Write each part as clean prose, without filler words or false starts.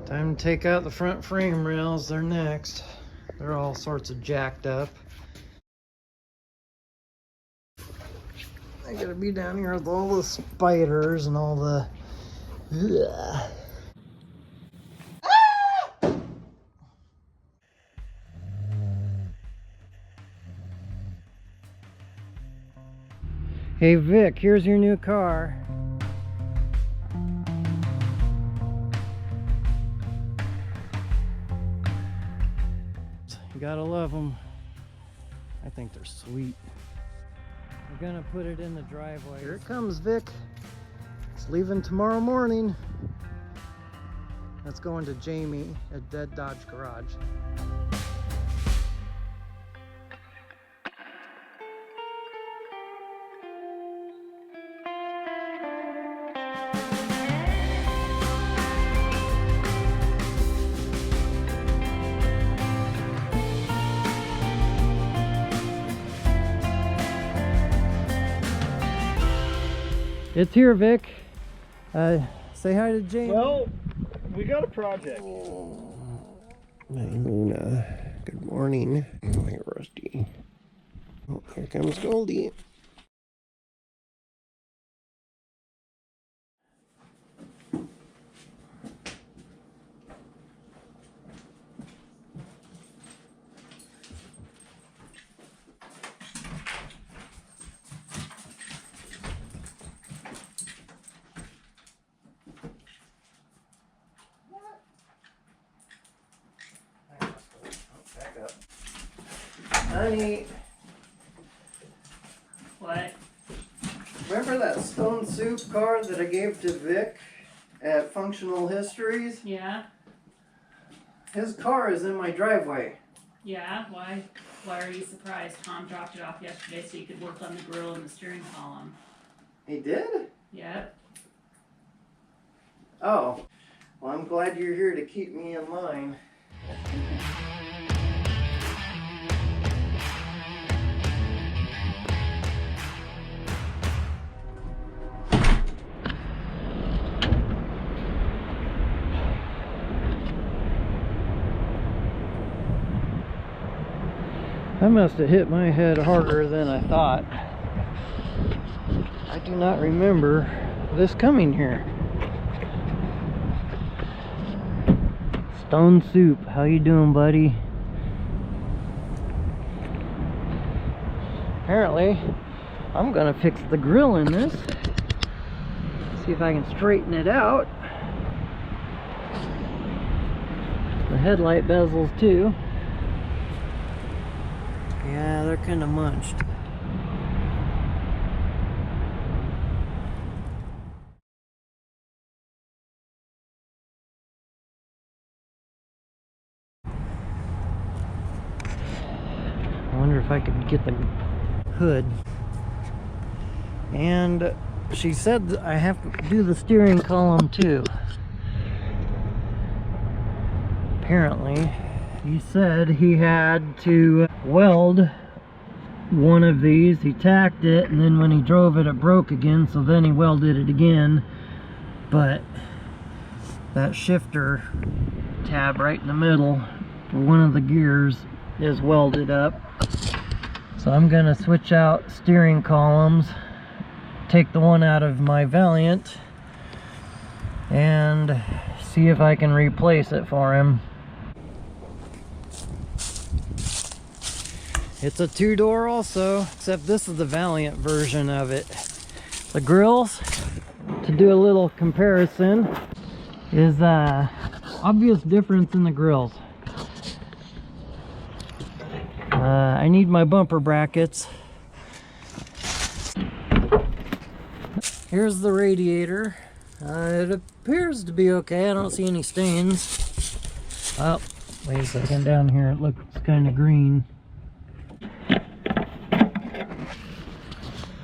Time to take out the front frame rails. They're next. They're all sorts of jacked up. I gotta be down here with all the spiders and all the... Ugh. Hey Vic, here's your new car. You gotta love them. I think they're sweet. We're gonna put it in the driveway. Here it comes, Vic. It's leaving tomorrow morning. That's going to Jamie at Dead Dodge Garage. It's here, Vic. Say hi to Jamie. Well, we got a project. Hey, Luna. Good morning. Oh, you're rusty. Oh, here comes Goldie. Honey, What? remember that stone soup car that I gave to Vic at Functional Histories? Yeah? His car is in my driveway. Yeah? Why? Why are you surprised? Tom dropped it off yesterday so you could work on the grill and the steering column. He did? Yeah? Oh, well, I'm glad you're here to keep me in line. I must have hit my head harder than I thought. I do not remember this coming here. Stone Soup, how you doing, buddy? Apparently, I'm gonna fix the grill in this. See if I can straighten it out. The headlight bezels too. Yeah, they're kind of munched. I wonder if I could get the hood. And she said that I have to do the steering column too. Apparently, he said he had to weld one of these. He tacked it, and then when he drove it, it broke again, so then he welded it again. But that shifter tab right in the middle for one of the gears is welded up. So I'm gonna switch out steering columns, take the one out of my Valiant, and see if I can replace it for him. It's a two-door also, except this is the Valiant version of it. The grills, to do a little comparison, is obvious difference in the grills. I need my bumper brackets. Here's the radiator. It appears to be okay. I don't see any stains. Oh, wait a second, down here it looks kind of green.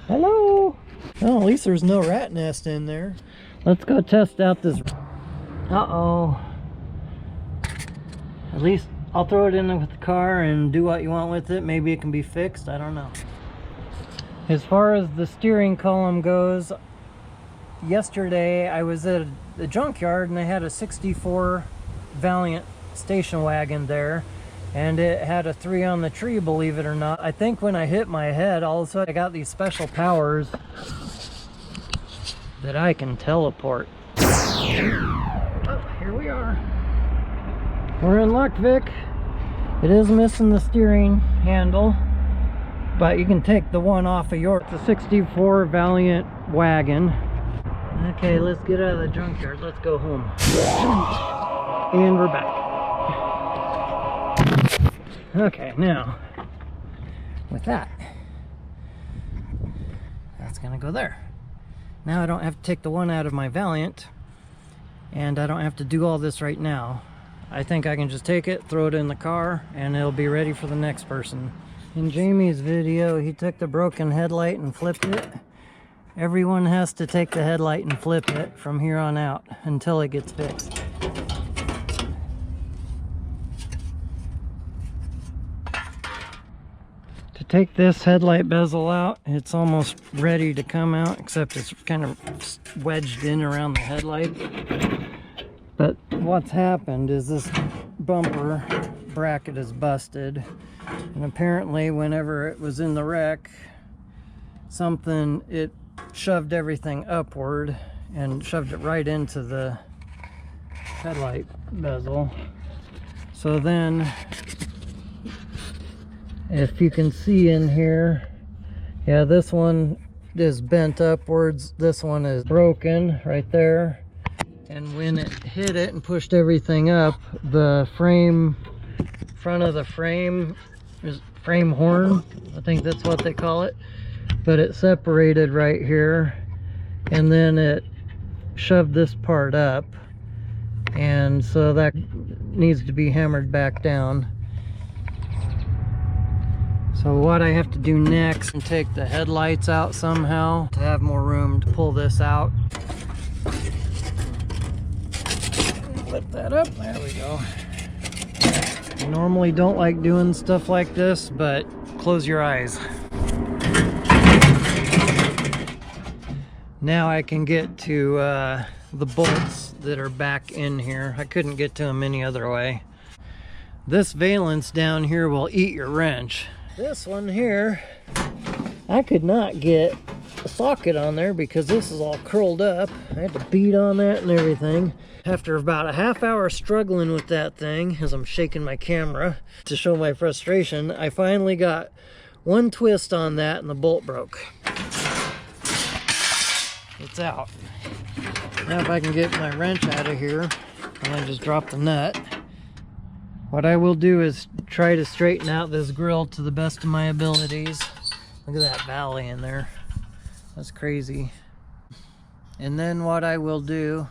Hello! Oh, at least there's no rat nest in there. Let's go test out this. Uh-oh. At least I'll throw it in with the car and do what you want with it. Maybe it can be fixed. I don't know. As far as the steering column goes, yesterday I was at the Junkyard and they had a 64 Valiant station wagon there, and it had a 3 on the tree, believe it or not. I think when I hit my head, all of a sudden I got these special powers that I can teleport. Oh, here we are. We're in luck, Vic. It is missing the steering handle, but you can take the one off of yours. It's a 64 Valiant wagon. Okay, let's get out of the junkyard. Let's go home. And we're back. Okay, now, with that, that's gonna go there. Now I don't have to take the one out of my Valiant, and I don't have to do all this right now. I think I can just take it, throw it in the car, and it'll be ready for the next person. In Jamie's video, he took the broken headlight and flipped it. Everyone has to take the headlight and flip it from here on out until it gets fixed. To take this headlight bezel out, it's almost ready to come out, except it's kind of wedged in around the headlight. But what's happened is this bumper bracket is busted, and apparently whenever it was in the wreck, it shoved everything upward and shoved it right into the headlight bezel. So then, if you can see in here, yeah, this one is bent upwards, this one is broken right there. And when it hit it and pushed everything up, the front of the frame is frame horn, I think that's what they call it, but it separated right here, and then it shoved this part up, and so that needs to be hammered back down. So what I have to do next is take the headlights out somehow to have more room to pull this out. Flip that up, there we go. I normally don't like doing stuff like this, but close your eyes. Now I can get to the bolts that are back in here. I couldn't get to them any other way. This valance down here will eat your wrench. This one here, I could not get a socket on there because this is all curled up. I had to beat on that and everything. After about a half hour struggling with that thing, as I'm shaking my camera to show my frustration, I finally got one twist on that and the bolt broke. It's out. Now if I can get my wrench out of here, and I just drop the nut. What I will do is try to straighten out this grill to the best of my abilities. Look at that valley in there. That's crazy. And then what I will do,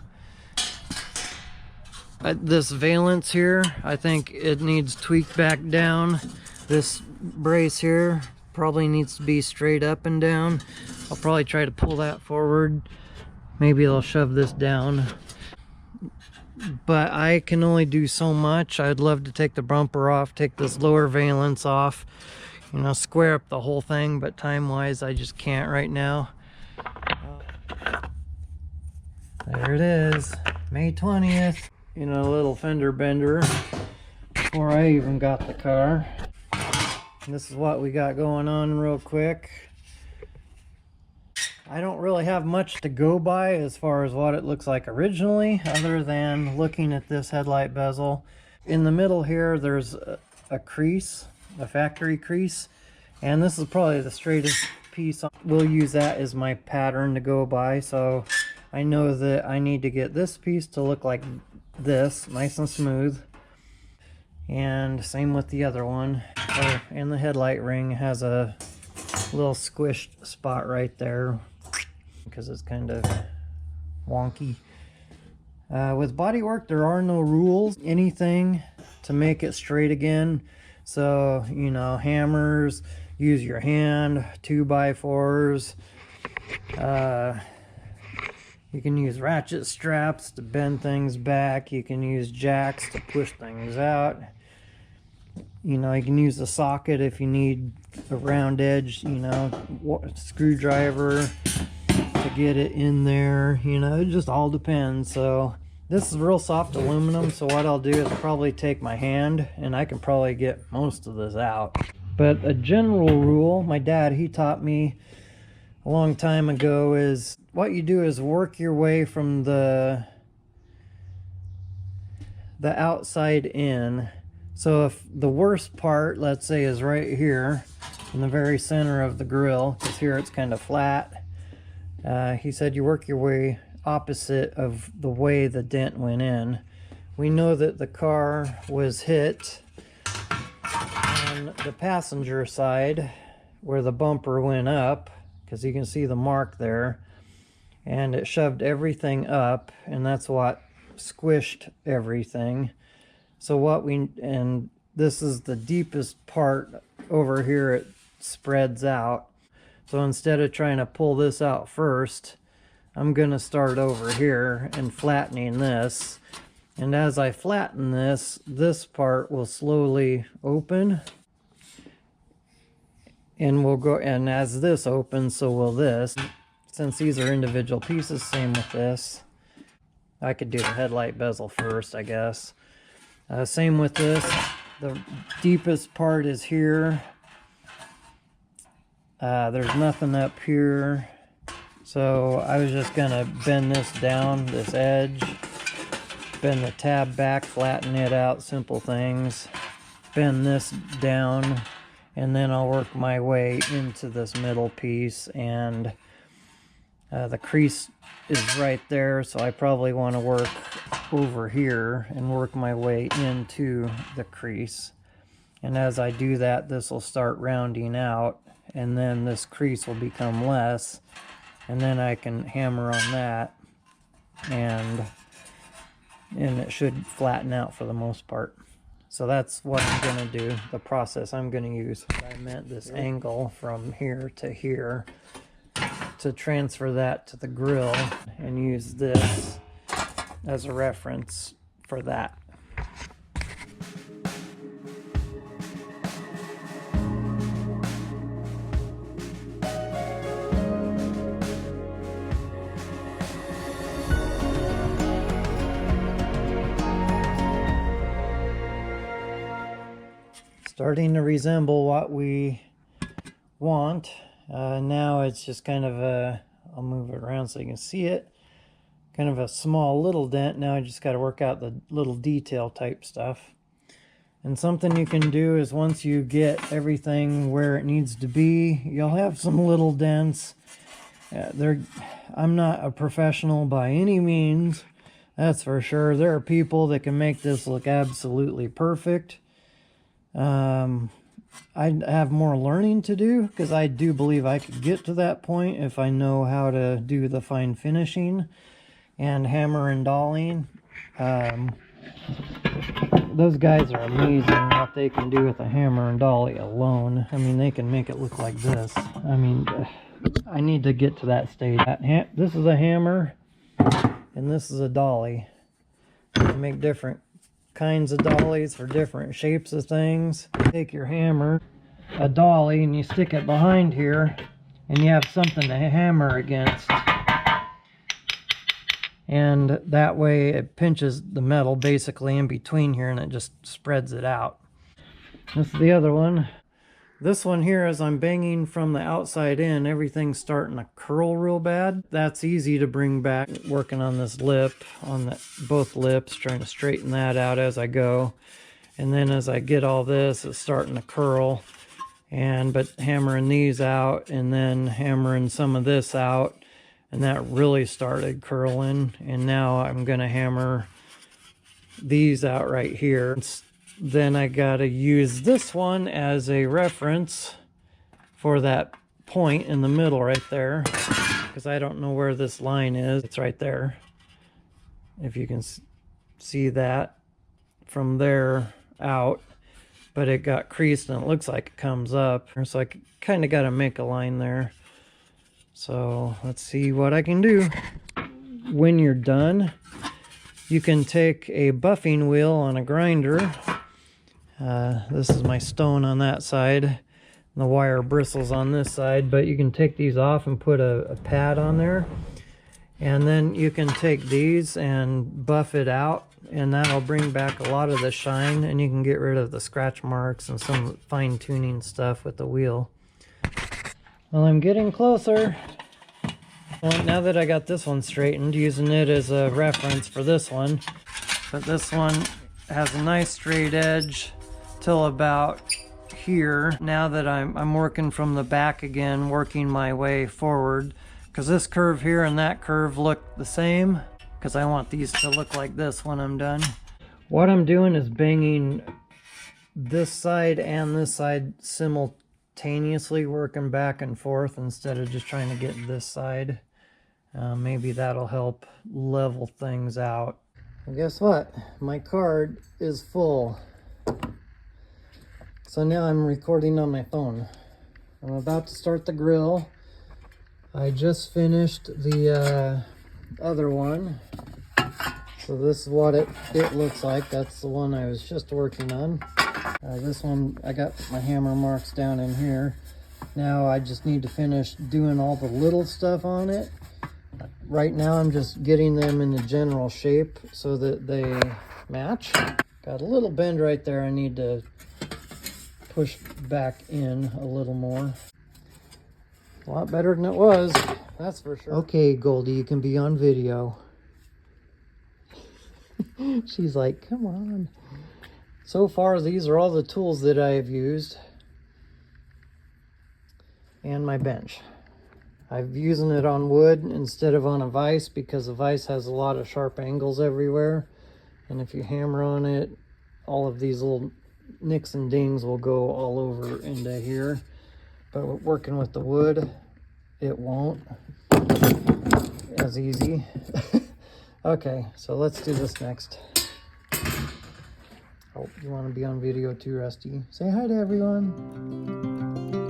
this valance here, I think it needs tweaked back down. This brace here probably needs to be straight up and down. I'll probably try to pull that forward. Maybe I'll shove this down. But I can only do so much. I'd love to take the bumper off, take this lower valance off, you know, square up the whole thing, but time-wise I just can't right now. There it is, May 20th. You know, a little fender bender before I even got the car. And this is what we got going on real quick. I don't really have much to go by as far as what it looks like originally, other than looking at this headlight bezel. In the middle here, there's a crease, a factory crease, and this is probably the straightest piece. We'll use that as my pattern to go by, so I know that I need to get this piece to look like this, nice and smooth. And same with the other one. And the headlight ring has a little squished spot right there because it's kind of wonky. With bodywork, there are no rules, anything to make it straight again. So, you know, hammers, use your hand, 2x4s. You can use ratchet straps to bend things back. You can use jacks to push things out. You know, you can use a socket if you need a round edge, you know, screwdriver to get it in there. You know, it just all depends. So This is real soft aluminum, so what I'll do is probably take my hand and I can probably get most of this out. But a general rule, my dad, he taught me a long time ago, is what you do is work your way from the outside in. So if the worst part, let's say, is right here in the very center of the grill, because here it's kind of flat, he said you work your way opposite of the way the dent went in. We know that the car was hit on the passenger side where the bumper went up, because you can see the mark there, and it shoved everything up, and that's what squished everything. So and this is the deepest part over here, it spreads out. So instead of trying to pull this out first, I'm gonna start over here and flattening this. And as I flatten this part will slowly open. And we'll go, and as this opens, so will this. Since these are individual pieces, same with this. I could do the headlight bezel first, I guess. Same with this. The deepest part is here. There's nothing up here. So I was just gonna bend this down, this edge. Bend the tab back, flatten it out, simple things. Bend this down, and then I'll work my way into this middle piece. And the crease is right there, so I probably want to work over here and work my way into the crease. And as I do that, this will start rounding out, and then this crease will become less, and then I can hammer on that, and it should flatten out for the most part. So that's what I'm going to do, the process I'm going to use. I meant this angle from here to here, to transfer that to the grill and use this as a reference for that. Starting to resemble what we want. Now it's just kind of a, I'll move it around so you can see it, kind of a small little dent. Now I just got to work out the little detail type stuff. And something you can do is once you get everything where it needs to be, you'll have some little dents. I'm not a professional by any means, that's for sure. There are people that can make this look absolutely perfect. I have more learning to do, because I do believe I could get to that point if I know how to do the fine finishing and hammer and dolling. Those guys are amazing what they can do with a hammer and dolly alone. I mean, they can make it look like this. I mean, I need to get to that stage. This is a hammer and this is a dolly. You make different kinds of dollies for different shapes of things. Take your hammer, a dolly, and you stick it behind here, and you have something to hammer against. And that way it pinches the metal basically in between here, and it just spreads it out. This is the other one. This one here, as I'm banging from the outside in, everything's starting to curl real bad. That's easy to bring back, working on this lip, on both lips, trying to straighten that out as I go. And then as I get all this, it's starting to curl. But hammering these out, and then hammering some of this out, and that really started curling. And now I'm gonna hammer these out right here. Then I gotta use this one as a reference for that point in the middle right there, because I don't know where this line is. It's right there. If you can see that from there out, but it got creased and it looks like it comes up. So I kind of got to make a line there. So let's see what I can do. When you're done, you can take a buffing wheel on a grinder. This is my stone on that side. The wire bristles on this side, but you can take these off and put a pad on there. And then you can take these and buff it out, and that'll bring back a lot of the shine, and you can get rid of the scratch marks and some fine tuning stuff with the wheel. Well, I'm getting closer. Well, now that I got this one straightened, using it as a reference for this one. But this one has a nice straight edge till about here. Now that I'm working from the back again, working my way forward, because this curve here and that curve look the same, because I want these to look like this when I'm done. What I'm doing is banging this side and this side simultaneously, working back and forth instead of just trying to get this side. Maybe that'll help level things out. And guess what? My card is full. So now I'm recording on my phone. I'm about to start the grill. I just finished the other one. So this is what it looks like. That's the one I was just working on. This one, I got my hammer marks down in here. Now I just need to finish doing all the little stuff on it. Right now I'm just getting them in the general shape so that they match. Got a little bend right there I need to push back in a little more. A lot better than it was, that's for sure. Okay, Goldie, you can be on video. She's like, come on. So far, these are all the tools that I have used. And my bench. I'm using it on wood instead of on a vise because a vise has a lot of sharp angles everywhere. And if you hammer on it, all of these little nicks and dings will go all over into here. But working with the wood, it won't as easy. Okay, so let's do this next. Oh, you want to be on video too, Rusty? Say hi to everyone.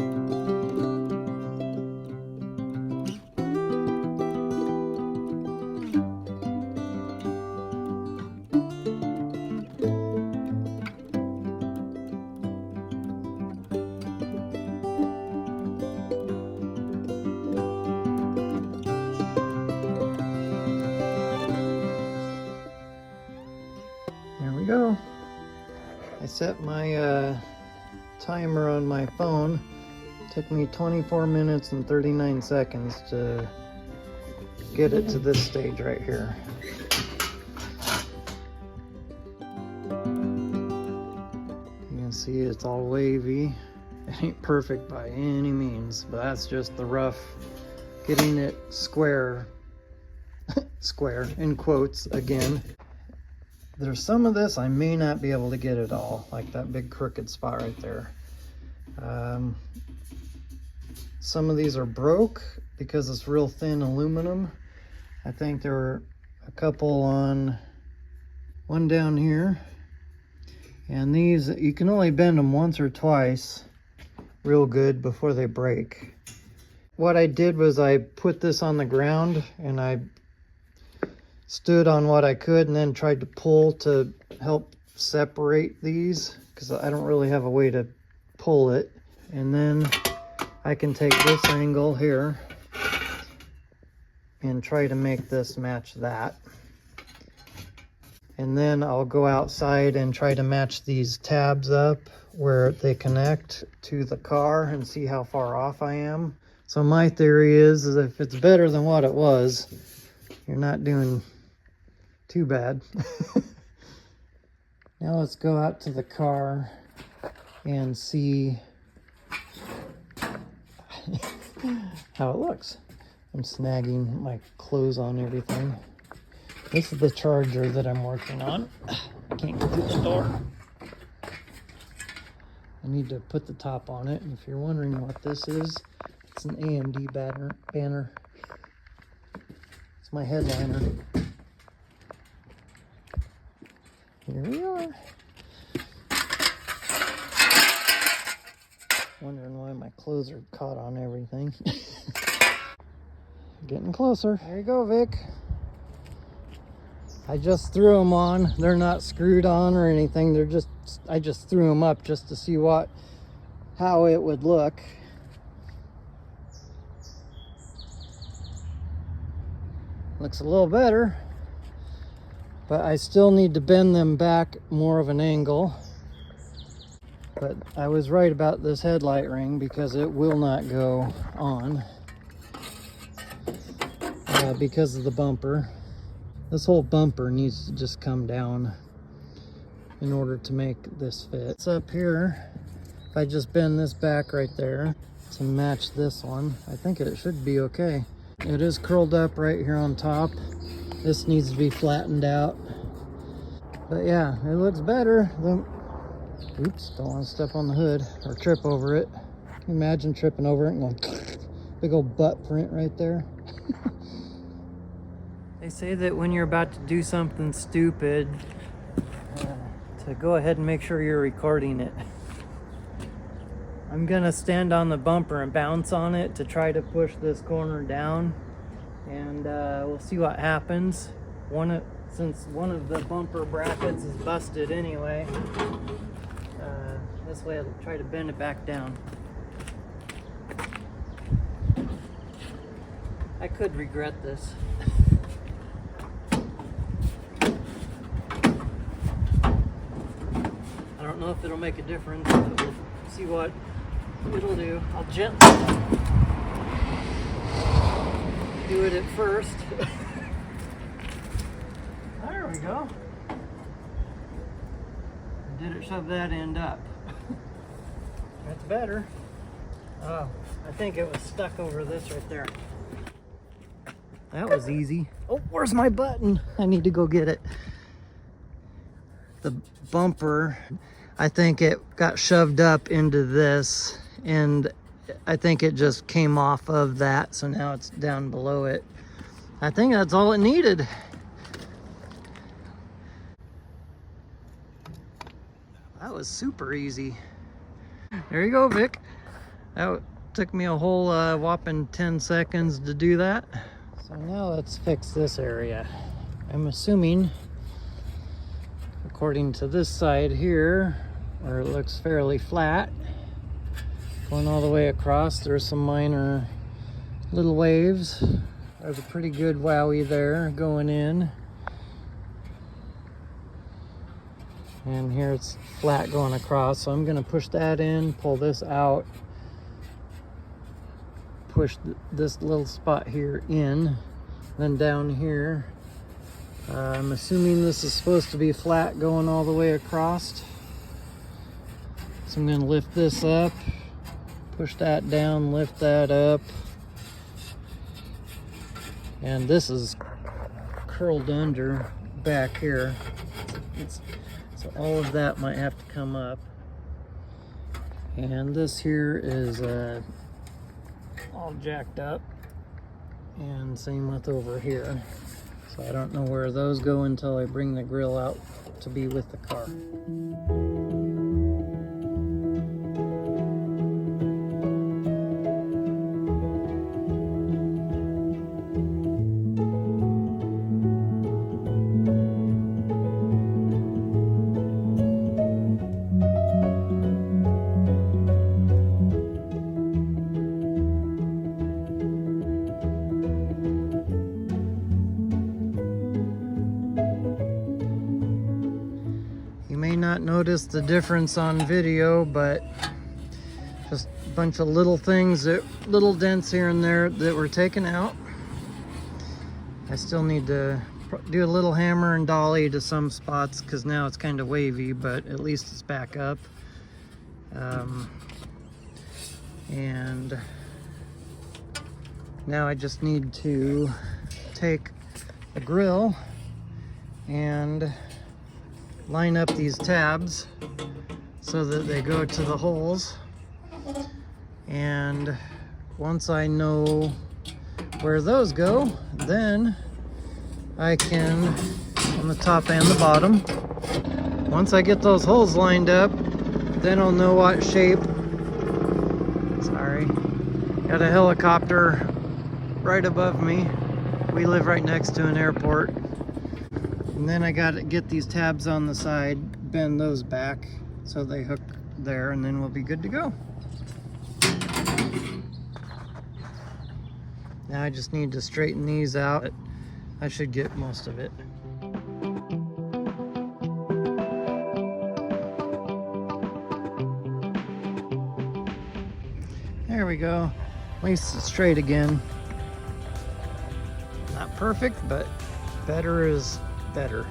Go. I set my timer on my phone. It took me 24 minutes and 39 seconds to get it to this stage right here. You can see it's all wavy. It ain't perfect by any means, but that's just the rough getting it square square in quotes again. There's some of this I may not be able to get it all, like that big crooked spot right there. Some of these are broke because it's real thin aluminum. I think there were a couple on one down here. And these, you can only bend them once or twice real good before they break. What I did was I put this on the ground and I stood on what I could and then tried to pull to help separate these because I don't really have a way to pull it. And then I can take this angle here and try to make this match that. And then I'll go outside and try to match these tabs up where they connect to the car and see how far off I am. So my theory is if it's better than what it was, you're not doing too bad. Now let's go out to the car and see how it looks. I'm snagging my clothes on everything. This is the charger that I'm working on. I can't get through the door. I need to put the top on it. And if you're wondering what this is, it's an AMD banner. It's my headliner. Here we are. Wondering why my clothes are caught on everything. Getting closer. There you go, Vic. I just threw them on. They're not screwed on or anything. They're just, I just threw them up just to see how it would look. Looks a little better, but I still need to bend them back more of an angle. But I was right about this headlight ring because it will not go on because of the bumper. This whole bumper needs to just come down in order to make this fit. It's up here. If I just bend this back right there to match this one, I think it should be okay. It is curled up right here on top. This needs to be flattened out. But yeah, it looks better. Oops, don't want to step on the hood or trip over it. Can you imagine tripping over it and going big old butt print right there? They say that when you're about to do something stupid, to go ahead and make sure you're recording it. I'm gonna stand on the bumper and bounce on it to try to push this corner down, and we'll see what happens. Since one of the bumper brackets is busted anyway, this way I'll try to bend it back down. I could regret this. I don't know if it'll make a difference, but we'll see what it'll do. I'll gently do it at first. There we go. Did it shove that end up? That's better. Oh, I think it was stuck over this right there. That was easy. Oh, where's my button? I need to go get it. The bumper, I think it got shoved up into this, and I think it just came off of that, so now it's down below it. I think that's all it needed. That was super easy. There you go, Vic. That took me a whole whopping 10 seconds to do that. So now let's fix this area. I'm assuming, according to this side here, where it looks fairly flat, going all the way across, there's some minor little waves. There's a pretty good wowie there going in. And here it's flat going across, so I'm gonna push that in, pull this out, push this little spot here in, then down here. I'm assuming this is supposed to be flat going all the way across. So I'm gonna lift this up, push that down, lift that up. And this is curled under back here. So all of that might have to come up. And this here is all jacked up. And same with over here. So I don't know where those go until I bring the grill out to be with the car. Not notice the difference on video, but just a bunch of little things, little dents here and there that were taken out. I still need to do a little hammer and dolly to some spots because now it's kind of wavy, but at least it's back up. And now I just need to take the grill and line up these tabs so that they go to the holes. And once I know where those go, then I can, on the top and the bottom, once I get those holes lined up, then I'll know what shape. Sorry, got a helicopter right above me. We live right next to an airport. And then I got to get these tabs on the side, bend those back so they hook there, and then we'll be good to go. Now I just need to straighten these out. I should get most of it. There we go. At least it's straight again. Not perfect, but better is better.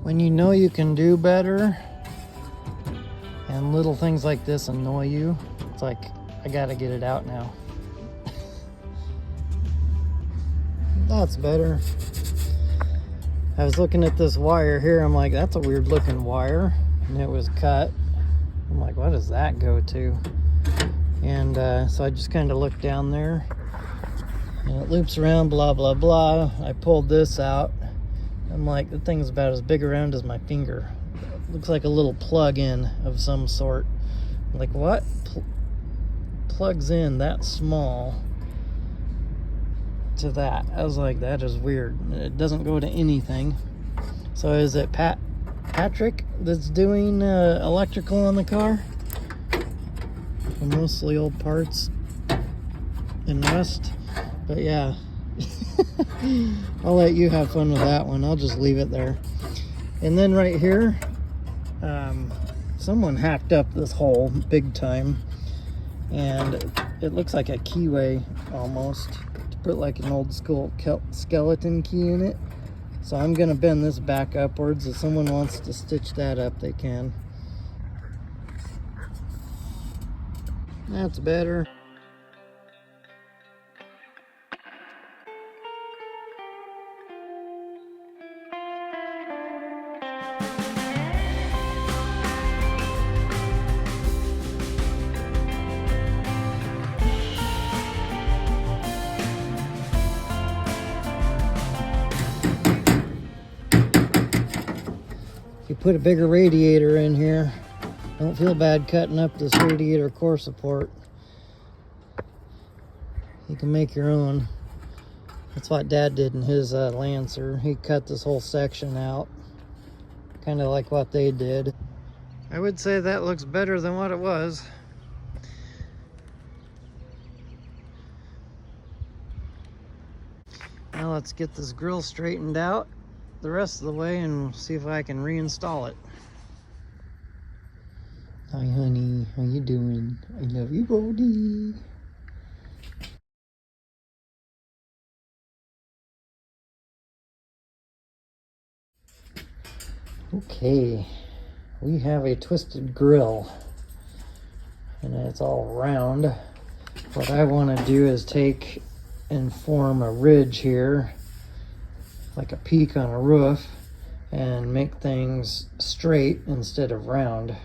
When you know you can do better and little things like this annoy you, it's like, I gotta get it out now. That's better. I was looking at this wire here, I'm like, that's a weird looking wire, and it was cut. I'm like, what does that go to? And so I just kind of looked down there, and it loops around, blah, blah, blah. I pulled this out. I'm like, the thing's about as big around as my finger. It looks like a little plug-in of some sort. I'm like, what? Plugs in that small to that? I was like, that is weird. It doesn't go to anything. So is it Patrick that's doing electrical on the car? Mostly old parts and rust. But yeah. I'll let you have fun with that one. I'll just leave it there. And then right here, someone hacked up this hole big time, and it looks like a keyway almost, to put like an old school skeleton key in it. So I'm gonna bend this back upwards. If someone wants to stitch that up, they can. That's better. You put a bigger radiator in here, don't feel bad cutting up this radiator core support. You can make your own. That's what Dad did in his Lancer. He cut this whole section out, kind of like what they did. I would say that looks better than what it was. Now let's get this grill straightened out the rest of the way and see if I can reinstall it. Hi honey, how you doing? I love you, Brody. Okay, we have a twisted grill and it's all round. What I want to do is take and form a ridge here, like a peak on a roof, and make things straight instead of round.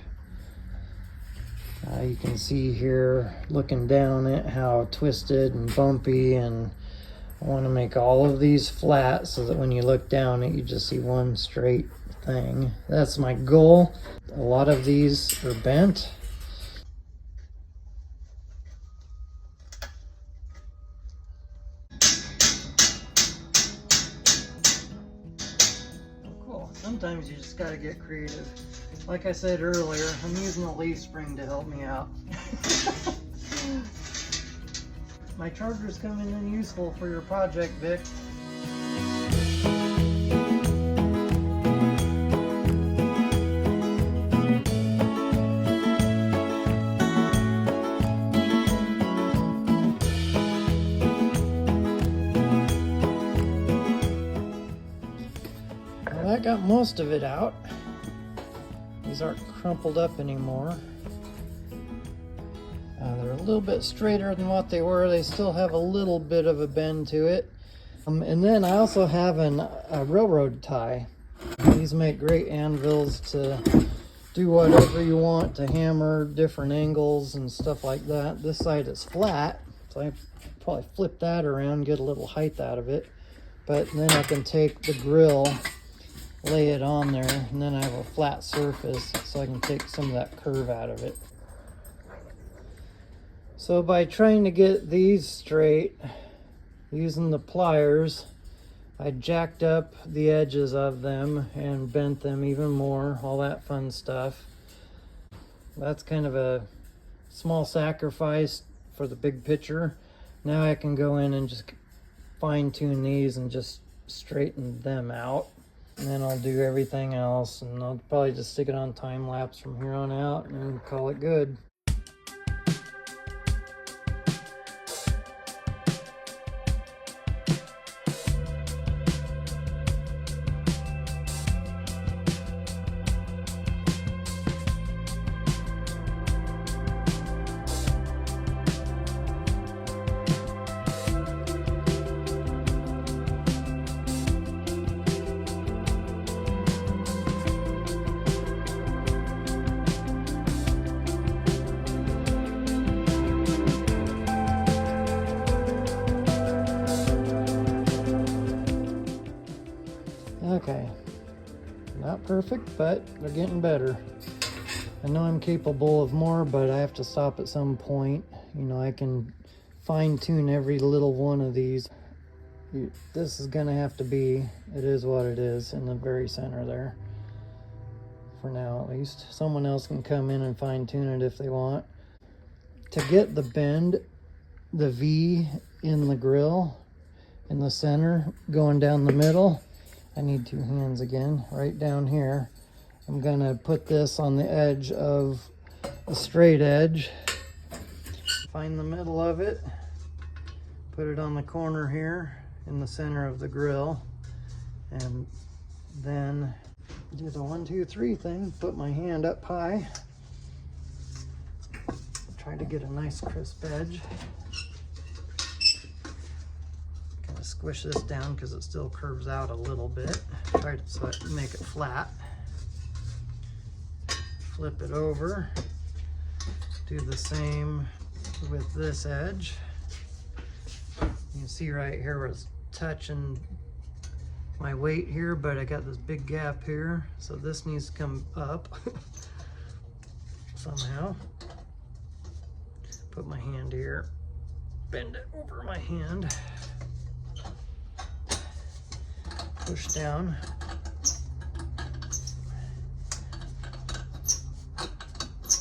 You can see here, looking down at how twisted and bumpy, and I want to make all of these flat so that when you look down it, you just see one straight thing. That's my goal. A lot of these are bent. Sometimes you just gotta get creative. Like I said earlier, I'm using a leaf spring to help me out. My charger's coming in useful for your project, Vic. I got most of it out. These aren't crumpled up anymore. They're a little bit straighter than what they were. They still have a little bit of a bend to it. And then I also have a railroad tie. These make great anvils to do whatever you want, to hammer different angles and stuff like that. This side is flat, so I probably flip that around, get a little height out of it. But then I can take the grill lay it on there, and then I have a flat surface so I can take some of that curve out of it. So by trying to get these straight using the pliers, I jacked up the edges of them and bent them even more, all that fun stuff. That's kind of a small sacrifice for the big picture. Now I can go in and just fine tune these and just straighten them out. And then I'll do everything else, and I'll probably just stick it on time lapse from here on out and call it good. Okay, not perfect, but they're getting better. I know I'm capable of more, but I have to stop at some point. You know, I can fine tune every little one of these. This is gonna have to be, it is what it is, in the very center there. For now, at least. Someone else can come in and fine tune it if they want. To get the bend, the V in the grill, in the center, going down the middle, I need two hands again, right down here. I'm gonna put this on the edge of a straight edge. Find the middle of it, put it on the corner here in the center of the grill, and then do the 1, 2, 3 thing, put my hand up high, try to get a nice crisp edge. Squish this down because it still curves out a little bit. Try to make it flat. Flip it over. Do the same with this edge. You can see right here where it's touching my weight here, but I got this big gap here, so this needs to come up somehow. Put my hand here, bend it over my hand. Push down.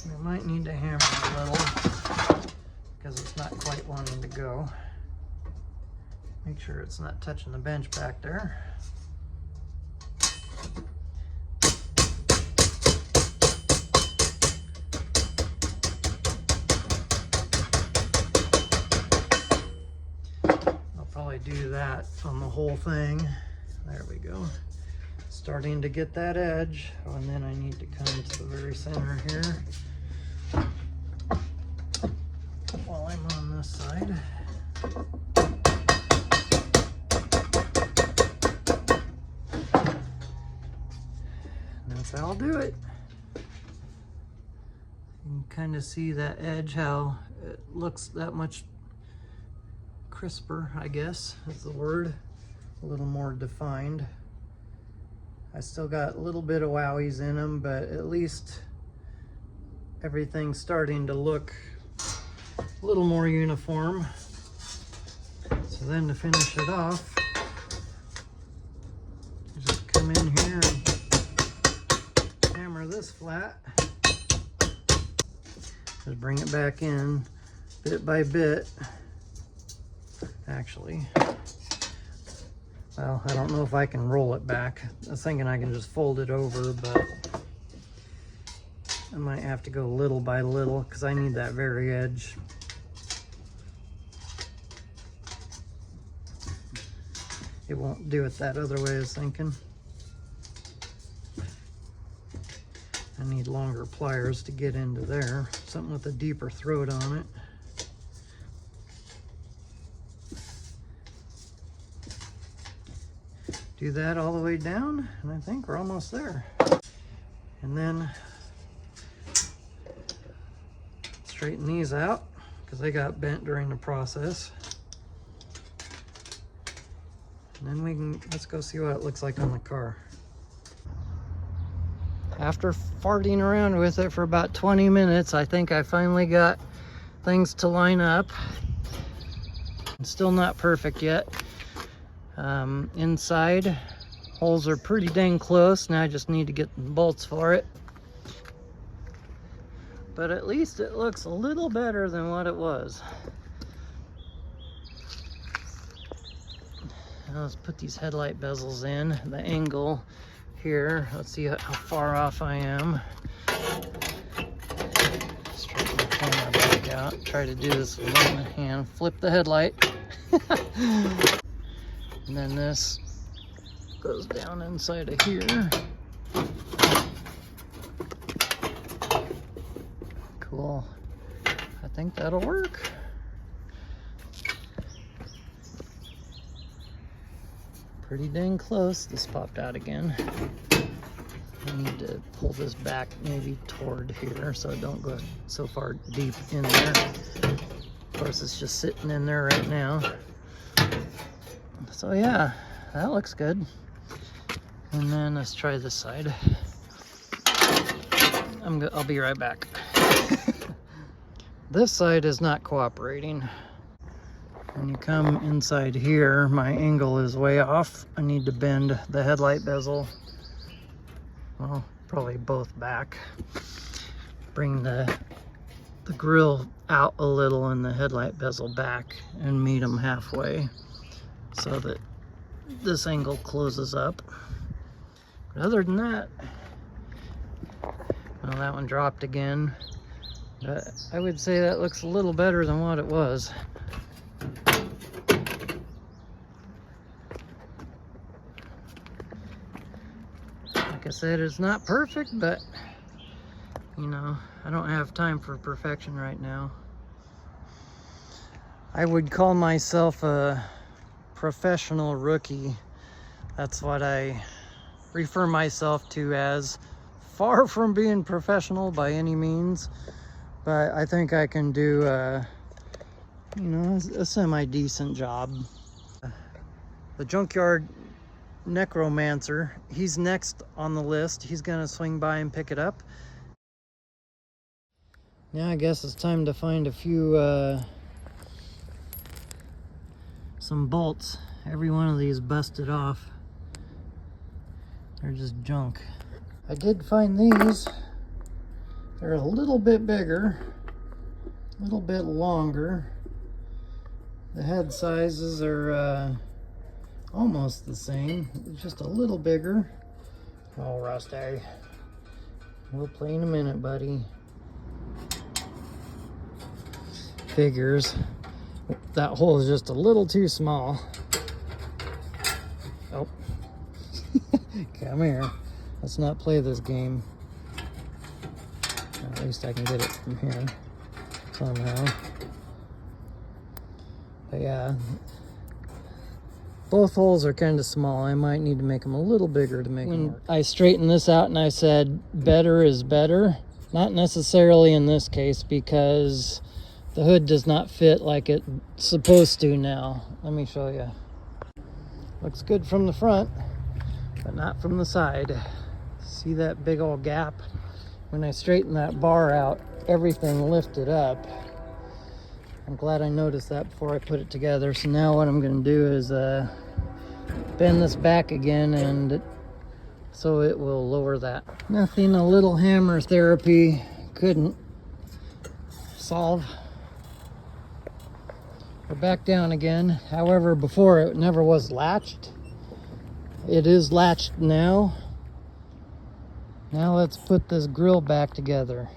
We might need to hammer a little because it's not quite wanting to go. Make sure it's not touching the bench back there. I'll probably do that on the whole thing. There we go. Starting to get that edge. Oh, and then I need to come to the very center here while I'm on this side. And that's how I'll do it. You can kind of see that edge, how it looks that much crisper, I guess is the word. A little more defined. I still got a little bit of wowies in them, but at least everything's starting to look a little more uniform. So then to finish it off, just come in here and hammer this flat. Just bring it back in bit by bit. Actually, well, I don't know if I can roll it back. I was thinking I can just fold it over, but I might have to go little by little because I need that very edge. It won't do it that other way I was thinking. I need longer pliers to get into there. Something with a deeper throat on it. Do that all the way down, and I think we're almost there. And then straighten these out because they got bent during the process. And then let's go see what it looks like on the car. after farting around with it for about 20 minutes, I think I finally got things to line up. It's still not perfect yet. Inside, holes are pretty dang close. Now I just need to get the bolts for it. But at least it looks a little better than what it was. Now let's put these headlight bezels in. The angle here, let's see how far off I am. Straighten the camera back out. Try to do this with one hand. Flip the headlight. And then this goes down inside of here. Cool. I think that'll work. Pretty dang close. This popped out again. I need to pull this back maybe toward here so I don't go so far deep in there. Of course, it's just sitting in there right now. So yeah, that looks good. And then let's try this side. I'll be right back. This side is not cooperating. When you come inside here, my angle is way off. I need to bend the headlight bezel, well, probably both back. Bring the grill out a little and the headlight bezel back and meet them halfway so that this angle closes up. But other than that, well, that one dropped again. But I would say that looks a little better than what it was. Like I said, it's not perfect, but you know, I don't have time for perfection right now. I would call myself a professional rookie. That's what I refer myself to as. Far from being professional by any means, but I think I can do you know, a semi-decent job. The Junkyard Necromancer, he's next on the list. He's gonna swing by and pick it up. Now I guess it's time to find a few some bolts. Every one of these busted off. They're just junk. I did find these. They're a little bit bigger, a little bit longer. The head sizes are almost the same, just a little bigger. Oh, Rusty. We'll play in a minute, buddy. Figures. That hole is just a little too small. Oh. Come here. Let's not play this game. At least I can get it from here somehow. But yeah, both holes are kind of small. I might need to make them a little bigger to make them work. I straightened this out and I said better is better. Not necessarily in this case, because the hood does not fit like it's supposed to now. Let me show you. Looks good from the front, but not from the side. See that big old gap? When I straightened that bar out, everything lifted up. I'm glad I noticed that before I put it together. So now what I'm going to do is bend this back again, and so it will lower that. Nothing a little hammer therapy couldn't solve. We're back down again. However, before it never was latched. It is latched now. Now let's put this grill back together.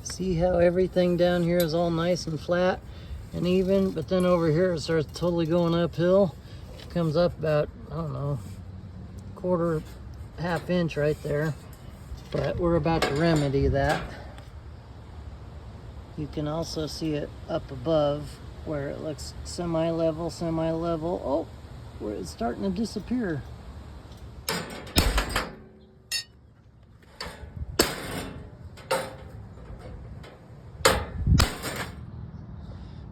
See how everything down here is all nice and flat and even, but then over here it starts totally going uphill. It comes up about, I don't know, quarter, half inch right there. But we're about to remedy that. You can also see it up above where it looks semi-level, semi-level. Oh, where it's starting to disappear.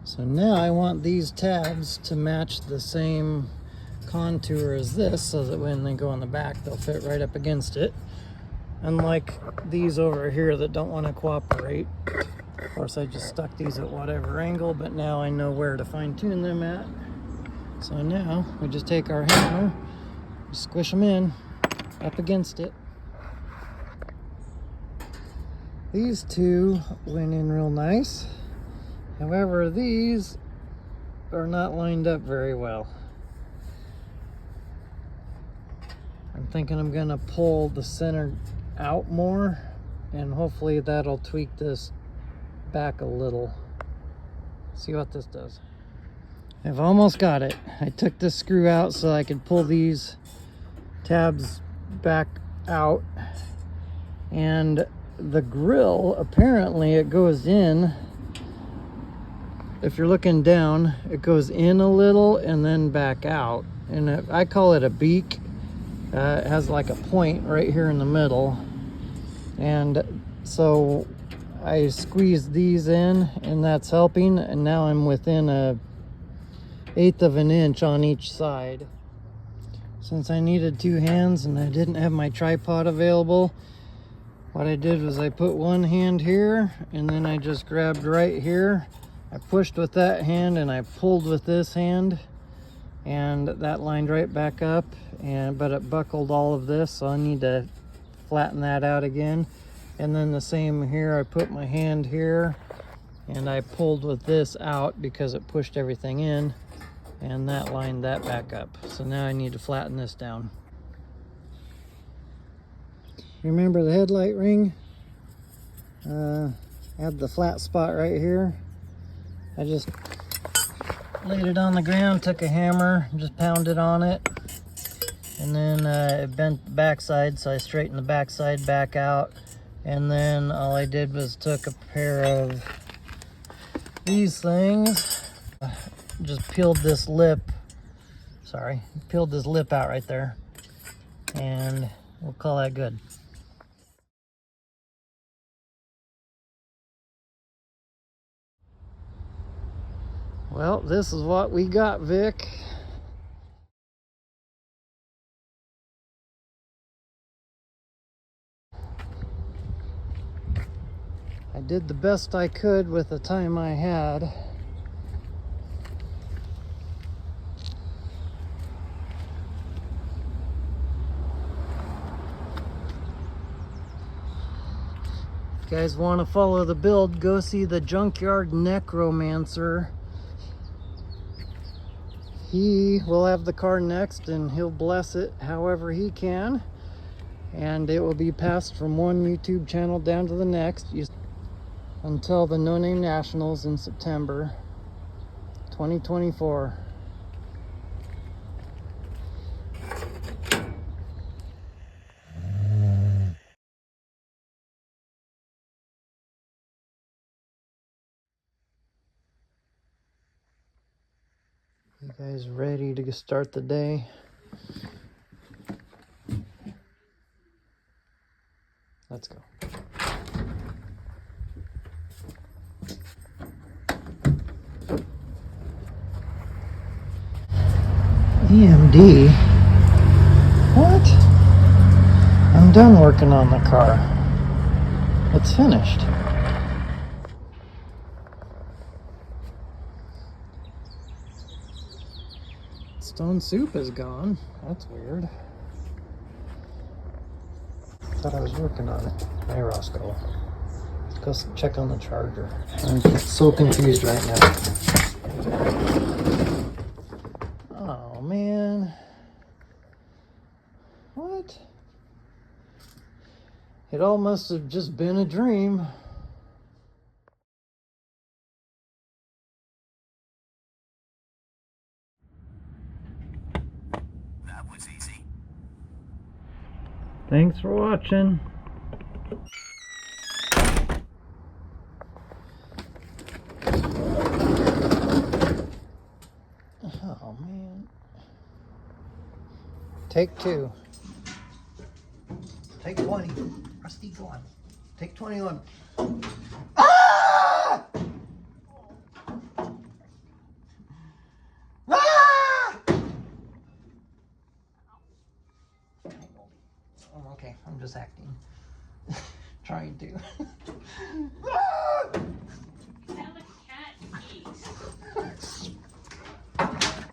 So now I want these tabs to match the same contour as this so that when they go on the back, they'll fit right up against it. Unlike these over here that don't want to cooperate. Of course, I just stuck these at whatever angle, but now I know where to fine tune them at. So now we just take our hammer, squish them in up against it. These two went in real nice. However, these are not lined up very well. I'm thinking I'm gonna pull the center out more, and hopefully that'll tweak this back a little. See what this does. I've almost got it. I took this screw out so I could pull these tabs back out, and the grill, apparently it goes in, if you're looking down, it goes in a little and then back out, and I call it a beak. It has like a point right here in the middle, and so I squeezed these in and that's helping, and now I'm within a 1/8 of an inch on each side. Since I needed 2 hands and I didn't have my tripod available, what I did was I put one hand here and then I just grabbed right here. I pushed with that hand and I pulled with this hand, and that lined right back up, but it buckled all of this, so I need to flatten that out again. And then the same here, I put my hand here and I pulled with this out because it pushed everything in, and that lined that back up. So now I need to flatten this down. Remember the headlight ring? I had the flat spot right here. I just laid it on the ground, took a hammer, just pounded on it, and then it bent the backside, so I straightened the backside back out. And then all I did was took a pair of these things, just peeled this lip out right there, and we'll call that good. Well, this is what we got, Vic. I did the best I could with the time I had. If you guys want to follow the build, go see the Junkyard Necromancer. He will have the car next and he'll bless it however he can, and it will be passed from one YouTube channel down to the next until the No Name Nationals in September 2024. You guys ready to start the day? Let's go. EMD? What? I'm done working on the car. It's finished. Stone soup is gone. That's weird. Thought I was working on it. Hey, Roscoe. Let's go check on the charger. I'm so confused right now. Oh, man. What? It all must have just been a dream. That was easy. Thanks for watching. Oh, man. Take 2. Take 20. Rusty, go on. Take 21. Ah! Ah! acting. Trying to.